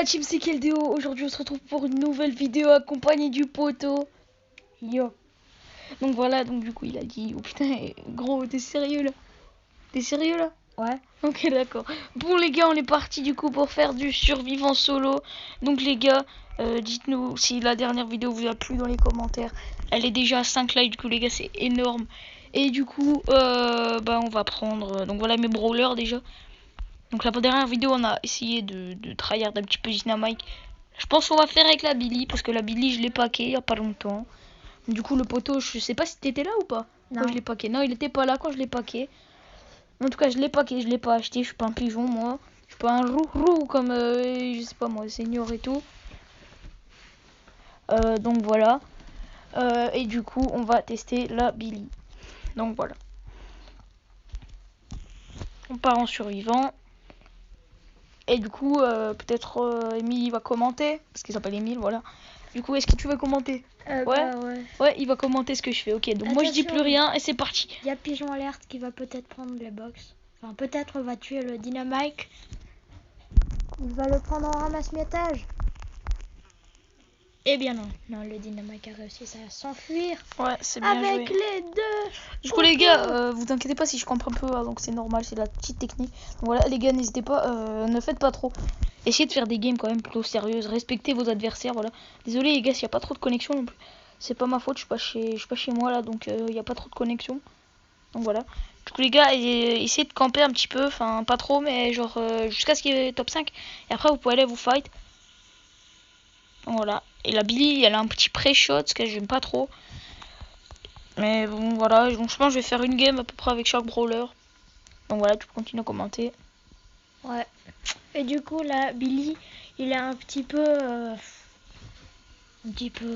la team, c'est Keldeo. Aujourd'hui on se retrouve pour une nouvelle vidéo accompagnée du poteau. Yo. Donc voilà, donc du coup il a dit, oh putain gros, t'es sérieux là? T'es sérieux là? Ouais. Ok, d'accord. Bon les gars, on est parti du coup pour faire du survivant solo. Donc les gars, dites-nous si la dernière vidéo vous a plu dans les commentaires. Elle est déjà à 5 likes, du coup les gars c'est énorme. Et du coup, on va prendre, donc voilà mes brawlers déjà. Donc la dernière vidéo on a essayé de tryhard un petit peu Dynamite. Je pense qu'on va faire avec la Billy, parce que la Billy je l'ai packé il y a pas longtemps. Du coup le poteau, je sais pas si t'étais là ou pas. Non. Quand je l'ai packé. Non, il était pas là quand je l'ai packé. En tout cas je l'ai packé, je l'ai pas acheté, je suis pas un pigeon moi. Je suis pas un roux comme, je sais pas moi, senior et tout. Donc voilà. Et du coup on va tester la Billy. Donc voilà. On part en survivant. Et du coup, peut-être Emile va commenter, parce qu'il s'appelle Emile, voilà. Du coup, est-ce que tu veux commenter? Ouais. Ouais, il va commenter ce que je fais. Ok, donc moi je dis plus rien et c'est parti. Il y a Pigeon Alerte qui va peut-être prendre les box. Enfin, peut-être va tuer le Dynamite. Il va le prendre en ramasse-mietage. Eh bien non. Non, le Dynamite a réussi à s'enfuir. Ouais, c'est bien avec joué. les deux. Du coup les gars, vous inquiétez pas si je comprends un peu, donc c'est normal, c'est la petite technique. Donc voilà les gars, n'hésitez pas, ne faites pas trop. Essayez de faire des games quand même plutôt sérieuses, respectez vos adversaires, voilà. Désolé les gars s'il n'y a pas trop de connexion non plus. C'est pas ma faute, je suis pas chez moi là, donc il n'y a pas trop de connexion. Donc voilà. Du coup les gars, essayez de camper un petit peu, enfin pas trop, mais genre jusqu'à ce qu'il y ait top 5. Et après vous pouvez aller vous fight. Donc voilà. Et la Billy, elle a un petit pré-shot, ce que j'aime pas trop. Mais bon voilà, donc je pense que je vais faire une game à peu près avec chaque brawler. Donc voilà, tu peux continuer à commenter. Ouais. Et du coup là, Billy, il est un petit peu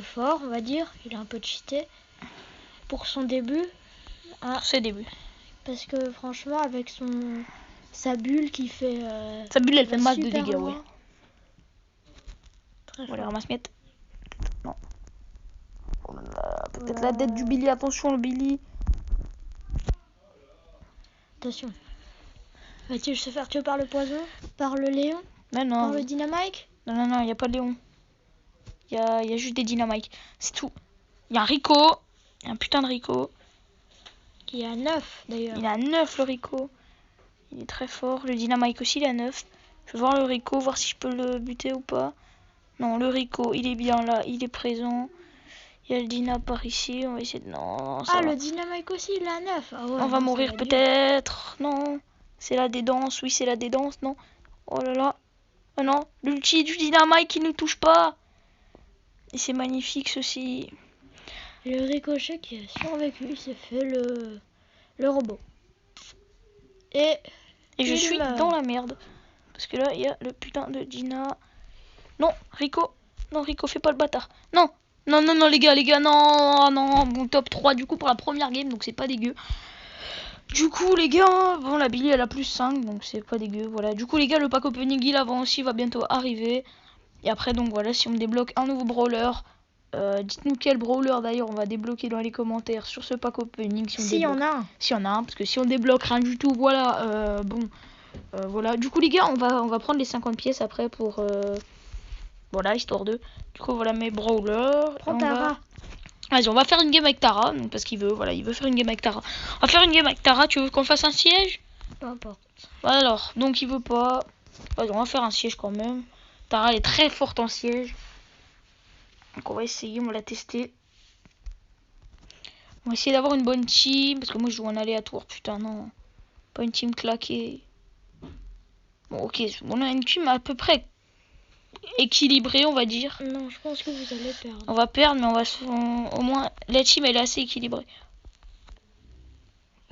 fort, on va dire. Il est un peu cheaté pour son début. Pour ses débuts. Parce que franchement, avec sa bulle qui fait... Sa bulle, elle fait mal de super dégâts, loin. ouais. Très Voilà, fort. ramasse-miette. Non. Oh là là, peut-être la tête du Billy, attention le Billy. Attention. Va-t-il se faire tuer par le poison? Par le Léon? Non, non. Par le Dynamite? Non, il n'y a pas de Léon. Il y a juste des Dynamite. C'est tout. Il y a un Rico. Il y a un putain de Rico. Qui est à 9 d'ailleurs. Il a 9 le Rico. Il est très fort. Le Dynamite aussi, il a 9. Je vais voir le Rico, voir si je peux le buter ou pas. Non, le Rico, il est bien là. Il est présent. Il y a le Dyna par ici. On va essayer de... Non, ça va. Le Dynamite aussi, il a 9. Ah ouais, on va mourir peut-être. Non. C'est la dédance. Oui, c'est la dédance. Non. Oh là là. Oh non. L'ulti du Dynamite qui ne touche pas. Et c'est magnifique ceci. Le ricochet qui a survécu, il s'est fait le robot. Et je suis dans la merde. Parce que là, il y a le putain de Dina. Non, Rico. Non, Rico, fais pas le bâtard. Non. Non, les gars, non. Bon, top 3 du coup pour la première game, donc c'est pas dégueu. Du coup, les gars, bon, la Billy elle a plus 5, donc c'est pas dégueu. Voilà, du coup, les gars, le pack opening il avant aussi va bientôt arriver. Et après, donc voilà, si on débloque un nouveau brawler, dites-nous quel brawler d'ailleurs on va débloquer dans les commentaires sur ce pack opening. Si y en a un. Si y en a un, parce que si on débloque rien du tout, voilà, voilà. Du coup, les gars, on va prendre les 50 pièces après pour. Voilà, histoire de. Du coup, voilà mes brawlers. Prends Tara. Vas-y, on va faire une game avec Tara, parce qu'il veut, voilà, il veut faire une game avec Tara. On va faire une game avec Tara, tu veux qu'on fasse un siège? Peu importe. Alors, donc il veut pas. Vas-y, on va faire un siège quand même. Tara elle est très forte en siège. Donc on va essayer, on va la tester. On va essayer d'avoir une bonne team, parce que moi je joue en aléatoire, putain non. Pas une team claquée. Bon ok, on a une team à peu près équilibrée on va dire. Non, je pense que vous allez perdre. On va perdre mais on va au moins la team elle est assez équilibrée.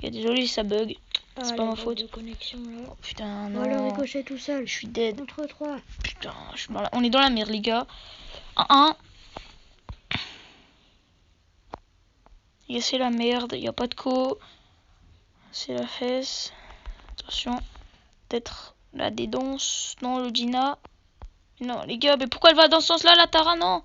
Désolé ça bug. C'est pas ma faute. De connexion, là. Oh, putain non. Le ricochet tout seul. Je suis dead. Contre 3. Putain, on est dans la merde les gars. 1-1. C'est la merde, il n'y a pas de co. C'est la fesse. Attention. Peut-être la dédance. Non, le Dina. Non, les gars, mais pourquoi elle va dans ce sens-là, la Tara? Non.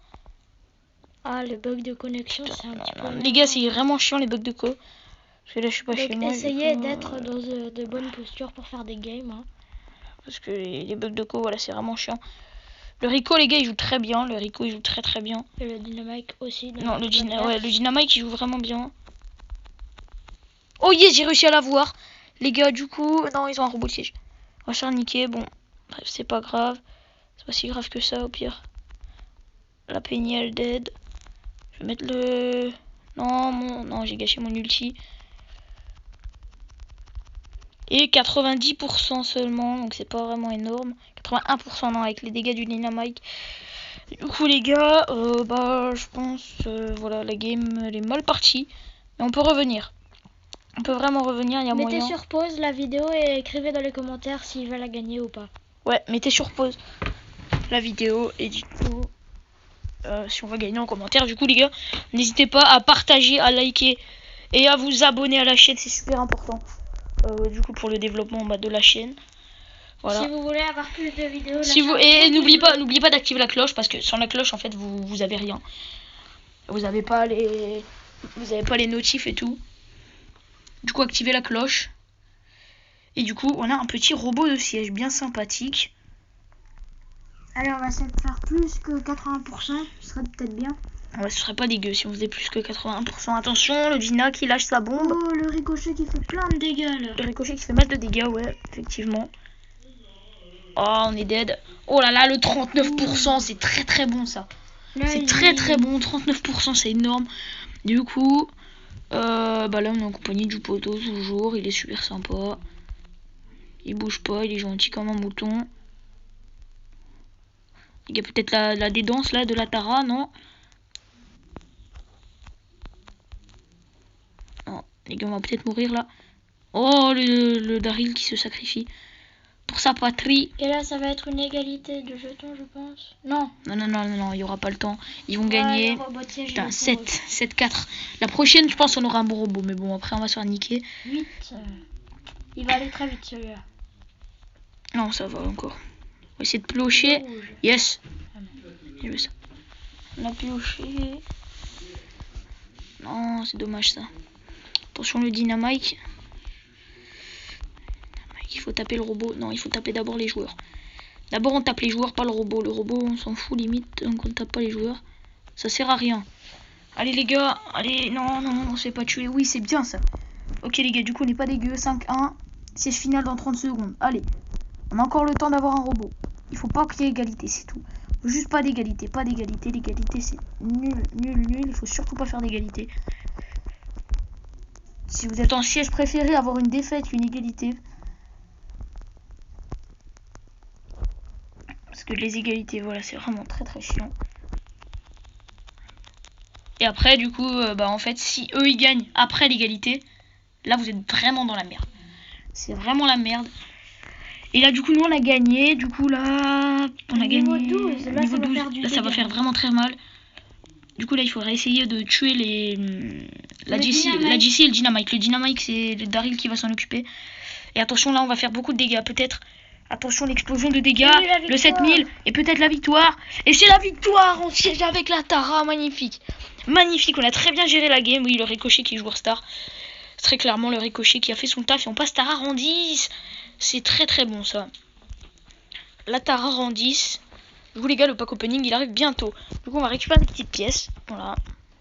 Les bugs de connexion, c'est un petit peu... Les gars, c'est vraiment chiant les bugs de co. Parce que là, je suis pas chez moi. Essayez d'être dans de bonnes postures pour faire des games. Hein. Parce que les bugs de co, voilà, c'est vraiment chiant. Le Rico, les gars, il joue très bien. Le Rico, il joue très très bien. Et le Dynamite aussi. Non, le Dynamite, il joue vraiment bien. Oh yes, j'ai réussi à l'avoir. Les gars, du coup, non, ils ont un robot de siège. On va se faire niquer. Bon, bref, c'est pas grave. C'est pas si grave que ça, au pire. La Penny, elle dead. Je vais mettre le... Non, j'ai gâché mon ulti. Et 90% seulement, donc c'est pas vraiment énorme. 81% non, avec les dégâts du Dynamite. Du coup les gars, je pense, voilà, la game elle est mal partie. Mais on peut revenir. On peut vraiment revenir, il y a moyen. Mettez sur pause la vidéo et écrivez dans les commentaires s'il va la gagner ou pas. Ouais, mettez sur pause la vidéo et du coup, si on va gagner en commentaire. Du coup les gars, n'hésitez pas à partager, à liker et à vous abonner à la chaîne, c'est super important. Du coup pour le développement de la chaîne. Voilà. Si vous voulez avoir plus de vidéos, et n'oubliez pas d'activer la cloche parce que sans la cloche en fait vous avez rien. Vous avez pas les notifs et tout. Du coup activez la cloche. Et du coup on a un petit robot de siège bien sympathique. Allez, on va essayer de faire plus que 80%, ce serait peut-être bien. Ouais, ce serait pas dégueu si on faisait plus que 80%. Attention, le Gina qui lâche sa bombe. Oh, le ricochet qui fait plein de dégâts là. Le ricochet qui fait mal de dégâts, ouais, effectivement. Oh, on est dead. Oh là là, le 39%, c'est très très bon ça. C'est très très bon, 39%, c'est énorme. Du coup, là on est en compagnie du poteau toujours, il est super sympa. Il bouge pas, il est gentil comme un mouton. Il y a peut-être la dédance là de la Tara, non? Non, les gars, on va peut-être mourir là. Oh, le Daryl qui se sacrifie pour sa patrie. Et là, ça va être une égalité de jetons, je pense. Non. Non, il n'y aura pas le temps. Ils vont gagner. Putain, 7, 7-4. La prochaine, je pense, on aura un bon robot. Mais bon, après, on va se faire niquer. 8. Il va aller très vite, celui-là. Non, ça va encore. On va essayer de piocher. Yes. J'ai vu ça. On a pioché. Non, c'est dommage ça. Attention, le Dynamite. Il faut taper le robot. Non, il faut taper d'abord les joueurs. D'abord, on tape les joueurs, pas le robot. Le robot, on s'en fout limite. Donc, on tape pas les joueurs. Ça sert à rien. Allez, les gars. Allez, non, on se fait pas tuer. Oui, c'est bien ça. Ok, les gars, du coup, on n'est pas dégueu. 5-1. Siège final dans 30 secondes. Allez. On a encore le temps d'avoir un robot. Il faut pas qu'il y ait égalité, c'est tout. Juste pas d'égalité. Pas d'égalité. L'égalité, c'est nul. Il faut surtout pas faire d'égalité. Si vous êtes en siège préféré, avoir une défaite qu'une égalité. Parce que les égalités, voilà, c'est vraiment très très chiant. Et après, du coup, en fait, si eux ils gagnent après l'égalité, là vous êtes vraiment dans la merde. C'est vraiment la merde. Et là, du coup, nous on a gagné. Du coup, là, on a gagné. 12, là, niveau 12, là, ça va faire vraiment très mal. Du coup, là, il faudrait essayer de tuer la GC et le Dynamite. Le Dynamite, c'est le Daryl qui va s'en occuper. Et attention, là, on va faire beaucoup de dégâts, peut-être. Attention, l'explosion de dégâts, le 7000 et peut-être la victoire. Et c'est la victoire, on siège avec la Tara, magnifique. Magnifique, on a très bien géré la game. Oui, le ricochet qui est joueur star. C'est très clairement le ricochet qui a fait son taf et on passe Tara en 10. C'est très très bon ça. La Tara en 10. Du coup les gars, le pack opening il arrive bientôt. Du coup on va récupérer des petites pièces. Voilà,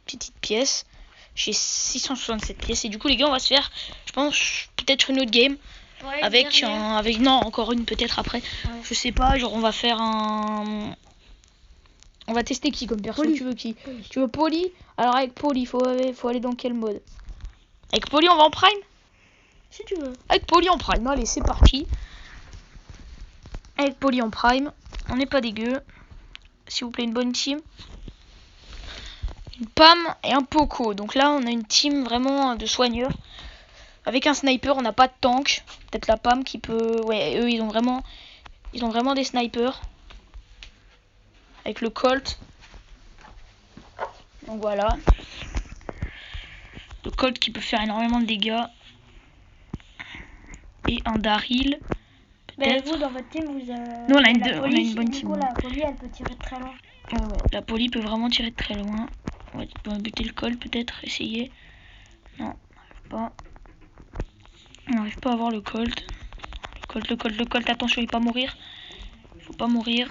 petites pièces. J'ai 667 pièces et du coup les gars on va se faire, je pense, peut-être une autre game. Ouais, avec non, encore une peut-être après. Ouais. Je sais pas, genre on va faire un... On va tester qui comme perso. Tu veux qui? Tu veux Poli? Alors avec Poli, faut aller dans quel mode? Avec Poli on va en prime? Si tu veux. Avec Poli en prime, allez c'est parti. Avec Poli en prime, on n'est pas dégueu. S'il vous plaît, une bonne team. Une Pam et un Poco. Donc là on a une team vraiment de soigneurs. Avec un sniper, on n'a pas de tank. Peut-être la Pam qui peut... Ouais, eux, ils ont vraiment des snipers. Avec le Colt. Donc voilà. Le Colt qui peut faire énormément de dégâts. Et un Daryl. Mais vous, dans votre team, vous avez... Nous, on a une bonne team. Du coup, la Poli, elle peut tirer de très loin. Ouais. La Poli peut vraiment tirer de très loin. On va buter le Colt, peut-être. Essayer. Non, pas. On n'arrive pas à avoir le Colt. Le Colt, attention, il ne va pas mourir. Il faut pas mourir.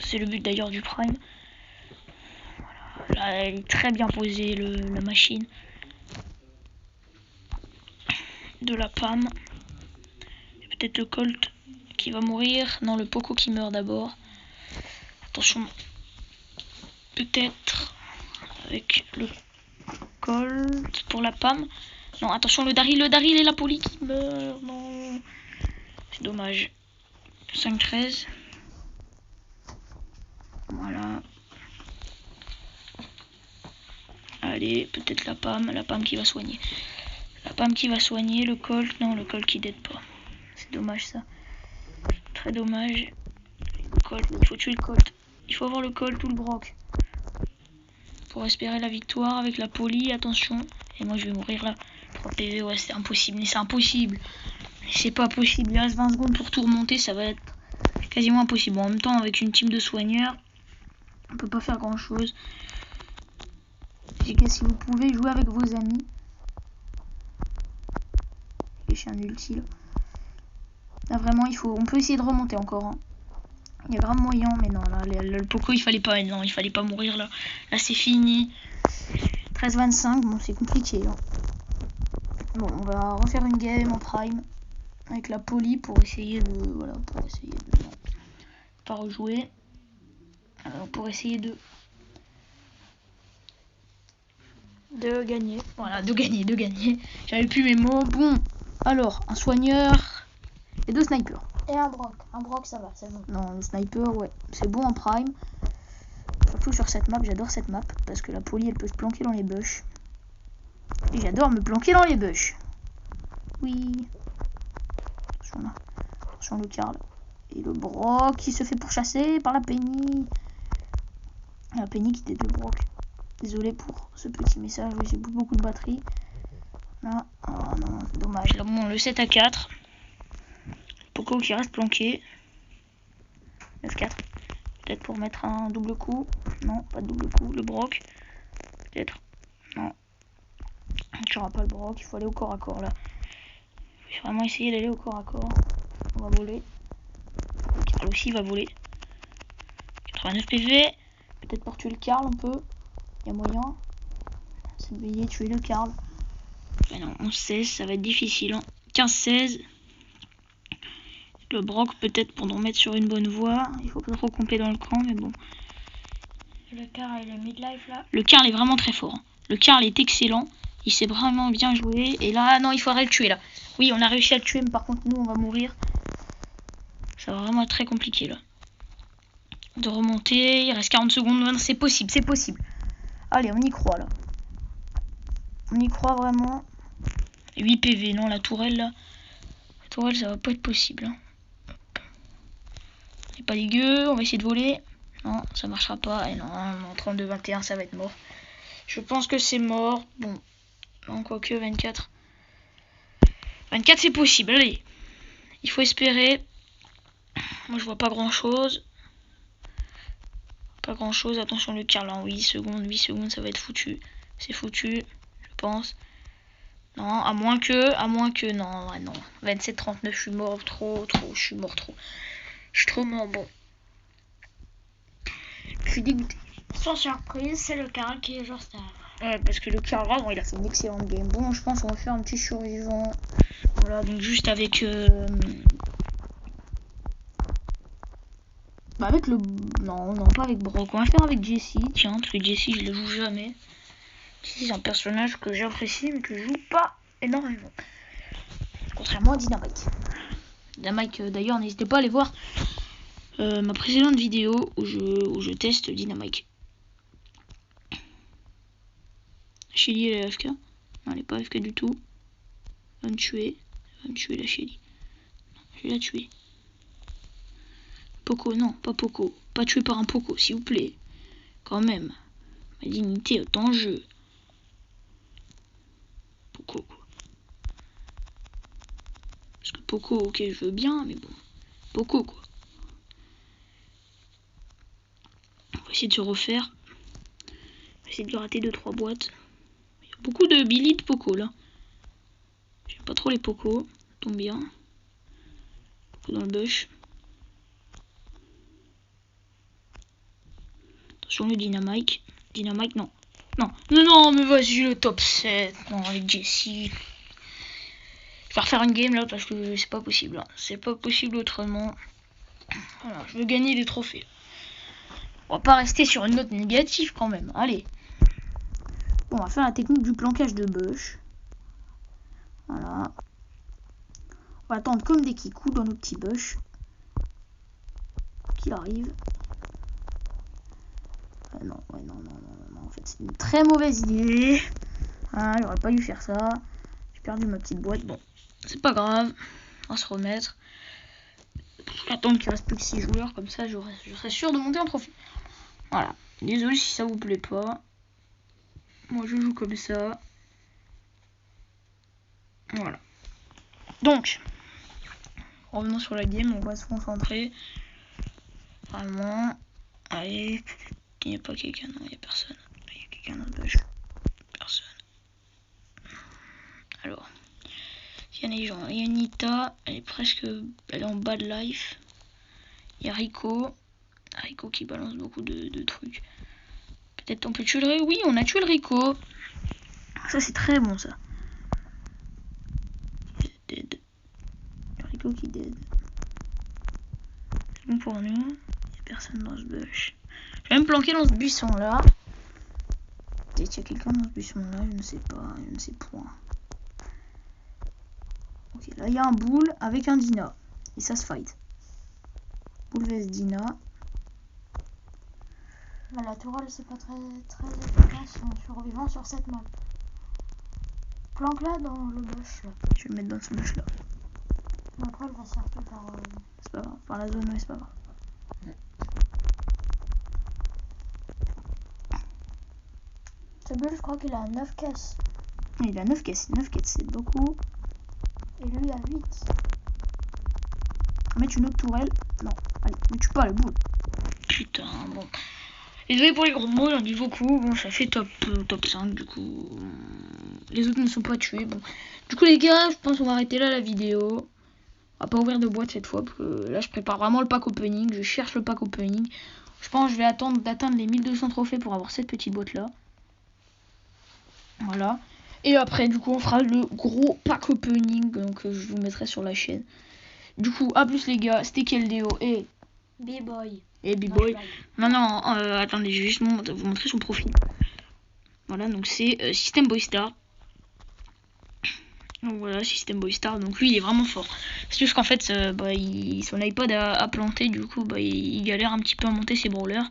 C'est le but d'ailleurs du Prime. Voilà. Là, elle est très bien posée, la machine. De la Pam. Peut-être le Colt qui va mourir. Non, le Poco qui meurt d'abord. Attention. Peut-être avec le Colt pour la Pam. Non, attention, le Daryl et la Polly qui meurent. Non. C'est dommage. 5-13. Voilà. Allez, peut-être la Pam qui va soigner. La Pam qui va soigner, le Colt. Non, le Colt qui n'aide pas. C'est dommage ça. Très dommage. Le Colt, il faut tuer le Colt. Il faut avoir le Colt ou le Brock. Pour espérer la victoire avec la Polly, attention. Et moi je vais mourir là. 3 PV, ouais c'est impossible. Mais c'est impossible. C'est pas possible. Il reste 20 secondes pour tout remonter, ça va être quasiment impossible. Bon, en même temps, avec une team de soigneurs, on peut pas faire grand chose. Si vous pouvez jouer avec vos amis. Je suis un ulti là. Là vraiment on peut essayer de remonter encore. Hein. Il y a grave moyen, mais non là le Poco il fallait pas. Non, il fallait pas mourir là. Là c'est fini. 13-25, bon c'est compliqué. Hein. Bon, on va refaire une game en prime avec la Polly pour essayer de. Voilà, pour essayer de. Non, pas rejouer. Alors pour essayer de gagner. Voilà, de gagner. J'avais plus mes mots. Bon, alors, un soigneur et 2 snipers. Et un Brock. Un Brock, ça va, c'est bon. Non, le sniper, ouais, c'est bon en prime. Surtout sur cette map, j'adore cette map. Parce que la Polly, elle peut se planquer dans les bush. Et j'adore me planquer dans les bush. Oui. Attention là. Attention le Carl. Et le Brock qui se fait pourchasser par la Penny. La Penny qui t'aide le Brock. Désolé pour ce petit message, j'ai beaucoup de batterie. Là, oh non, dommage. Là, bon, le 7-4. Poco qui reste planqué. 9-4. Peut-être pour mettre un double coup. Non, pas de double coup. Le Brock. Peut-être. Non. Tu n'auras pas le Brock. Il faut aller au corps à corps là. Je vais vraiment essayer d'aller au corps à corps. On va voler. Le Carl aussi va voler. 89 PV. Peut-être pour tuer le Carl un peu. Il y a moyen. C'est de veiller tuer le Carl. Mais non, 11-16, ça va être difficile. Hein. 15-16. Le Brock peut-être pour nous remettre sur une bonne voie. Il faut pas trop compter dans le camp, mais bon. Le Carl il est midlife là. Le Carl est vraiment très fort. Hein. Le Carl est excellent. Il s'est vraiment bien joué. Et là, non, il faudrait le tuer là. Oui, on a réussi à le tuer, mais par contre, nous, on va mourir. Ça va vraiment être très compliqué là. De remonter. Il reste 40 secondes. C'est possible, c'est possible. Allez, on y croit là. On y croit vraiment. 8 PV, non, la tourelle là. La tourelle, ça va pas être possible. Hein. C'est pas dégueu, on va essayer de voler. Non, ça marchera pas. Et non, en 32-21, ça va être mort. Je pense que c'est mort. Bon, non, quoique 24. 24, c'est possible. Allez, il faut espérer. Moi, je vois pas grand chose. Pas grand chose. Attention, le Carl en 8 secondes, ça va être foutu. C'est foutu, je pense. Non, à moins que, non, ouais, non. 27-39, je suis mort trop, je suis mort trop. Je suis trop mort, bon. Je suis dégoûté. Sans surprise, c'est le Carl qui est genre star. Ouais, parce que le Carl, vraiment, il a fait une excellente game. Bon, je pense qu'on va faire un petit survivant. Voilà, donc juste avec... Bah avec le... Non, pas avec Brock. On va faire avec Jessie, tiens, parce que Jessie, je le joue jamais. Jessie, c'est un personnage que j'apprécie, mais que je joue pas énormément. Contrairement à Dynamite. Dynamite, d'ailleurs, n'hésitez pas à aller voir ma précédente vidéo où je teste Dynamite. Shelly, elle est AFK. Non, elle est pas AFK du tout. Elle va me tuer. La Shelly. Je vais la tuer. Poco, non, pas Poco. Pas tué par un Poco, s'il vous plaît. Quand même. Ma dignité est en jeu. Poco, quoi. Parce que Poco, ok, je veux bien, mais bon. Poco, quoi. On va essayer de se refaire. On va essayer de gratter 2-3 boîtes. Il y a beaucoup de Billy de Poco, là. J'aime pas trop les Poco. Ça tombe bien. Poco dans le bush. Attention le Dynamite. Dynamite, non. Non, mais vas-y, le top 7. Non, avec Jessie. Je vais refaire une game là parce que c'est pas possible. Hein. C'est pas possible autrement. Voilà, je veux gagner des trophées. On va pas rester sur une note négative quand même. Allez. Bon, on va faire la technique du planquage de bush. Voilà. On va attendre comme des kikous dans nos petits bush. Qu'il arrive. Non, en fait c'est une très mauvaise idée. Ah, j'aurais pas dû faire ça. J'ai perdu ma petite boîte. Bon, c'est pas grave. On va se remettre. Attendre qu'il reste plus que 6 joueurs, comme ça je serai sûr de monter en trophée. Voilà. Désolé si ça vous plaît pas. Moi je joue comme ça. Voilà. Donc, revenons sur la game, on va se concentrer. Vraiment. Allez, il n'y a pas quelqu'un, non, il n'y a personne. Il y a quelqu'un dans le bush. Personne. Alors, il y a des gens. Il y a Nita, elle est en bad life. Il y a Rico. Rico qui balance beaucoup de trucs. Peut-être on peut tuer le Rico. Oui, on a tué le Rico. Ça c'est très bon ça. Dead. Le Rico qui dead. C'est bon pour nous. Il n'y a personne dans ce bush. Je vais me planquer dans ce buisson là. Peut-être qu'il y a quelqu'un dans ce buisson là, je ne sais pas, je ne sais point. Ok, là il y a un bull avec un Dina. Et ça se fight. Bull vs Dina. Mais la tourelle c'est pas très efficace en survivant sur cette map. Planque là dans le bush là. Je vais me mettre dans ce bush là. Mais après elle va sortir par... C'est pas grave, par la zone, ouais, c'est pas grave. Ce bull je crois qu'il a 9 caisses. Il a 9 caisses, 9 caisses c'est beaucoup. Et lui il a 8. On va mettre une autre tourelle. Non, allez, ne tue pas le boule. Putain, bon. Désolé pour les gros mots, j'en dis beaucoup. Bon, ça fait top 5 du coup. Les autres ne sont pas tués. Bon. Du coup les gars, je pense qu'on va arrêter là la vidéo. On va pas ouvrir de boîte cette fois parce que là je prépare vraiment le pack opening. Je cherche le pack opening. Je pense que je vais attendre d'atteindre les 1200 trophées pour avoir cette petite boîte là. Voilà. Et après du coup on fera le gros pack opening. Donc je vous mettrai sur la chaîne. Du coup à plus les gars. C'était Keldeo et B-Boy. Et B-Boy. Non, attendez, je vais juste vous montrer son profil. Voilà, donc c'est System Boy Star. Donc voilà, System Boy Star. Donc lui, il est vraiment fort. C'est juste qu'en fait, son iPod a planté, du coup, il galère un petit peu à monter ses brawlers.